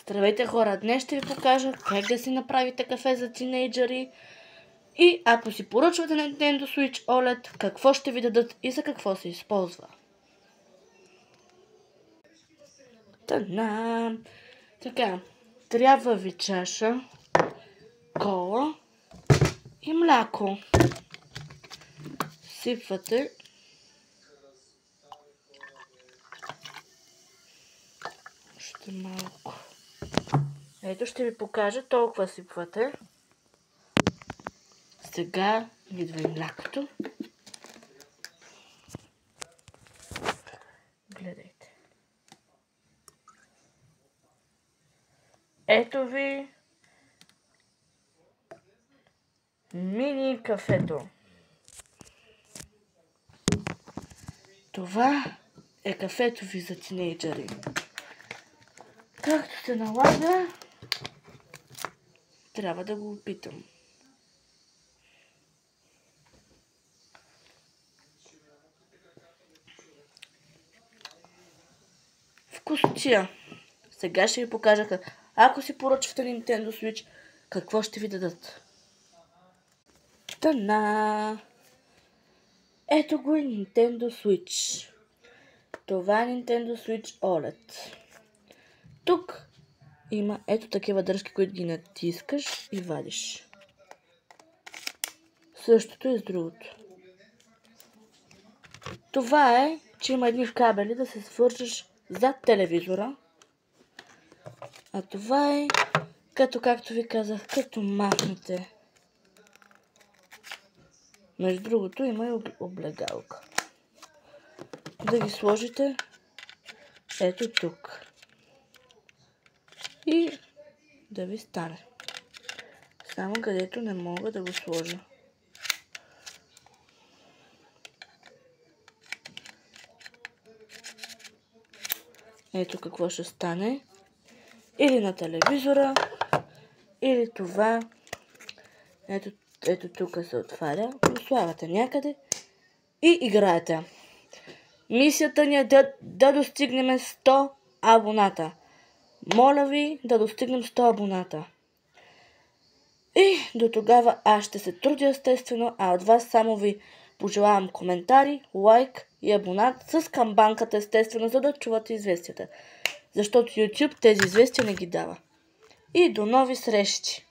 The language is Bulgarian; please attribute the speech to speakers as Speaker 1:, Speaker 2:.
Speaker 1: Здравейте хора, днес ще ви покажа как да си направите кафе за тинейджъри и ако си поръчвате Nintendo Switch OLED, какво ще ви дадат и за какво се използва. Та-дам! Така, трябва ви чаша, кола и мляко. Сипвате още малко. Ето ще ви покажа, толкова сипвате. Сега идва и млякото. Гледайте. Ето ви мини кафето. Това е кафето ви за тинейджъри. Както се налага, трябва да го опитам. Вкусотия. Сега ще ви покажа ако си поръчвате Nintendo Switch, какво ще ви дадат. Та-на! Ето го и Nintendo Switch. Това е Nintendo Switch OLED. Тук има ето такива дръжки, които ги натискаш и вадиш. Същото и с другото. Това е, че има едни кабели да се свържеш зад телевизора. А това е, както ви казах, като махнете. Между другото има и облегалка. Да ги сложите ето тук. И да ви стане. Само където не мога да го сложа. Ето какво ще стане. Или на телевизора, или това. Ето тук се отваря. Го слагате някъде и играете. Мисията ни е да достигнем 100 абоната. Моля ви да достигнем 100 абоната. И до тогава аз ще се трудя естествено, а от вас само ви пожелавам коментари, лайк и абонат с камбанката естествено, за да чувате известията. Защото YouTube тези известия не ги дава. И до нови срещи!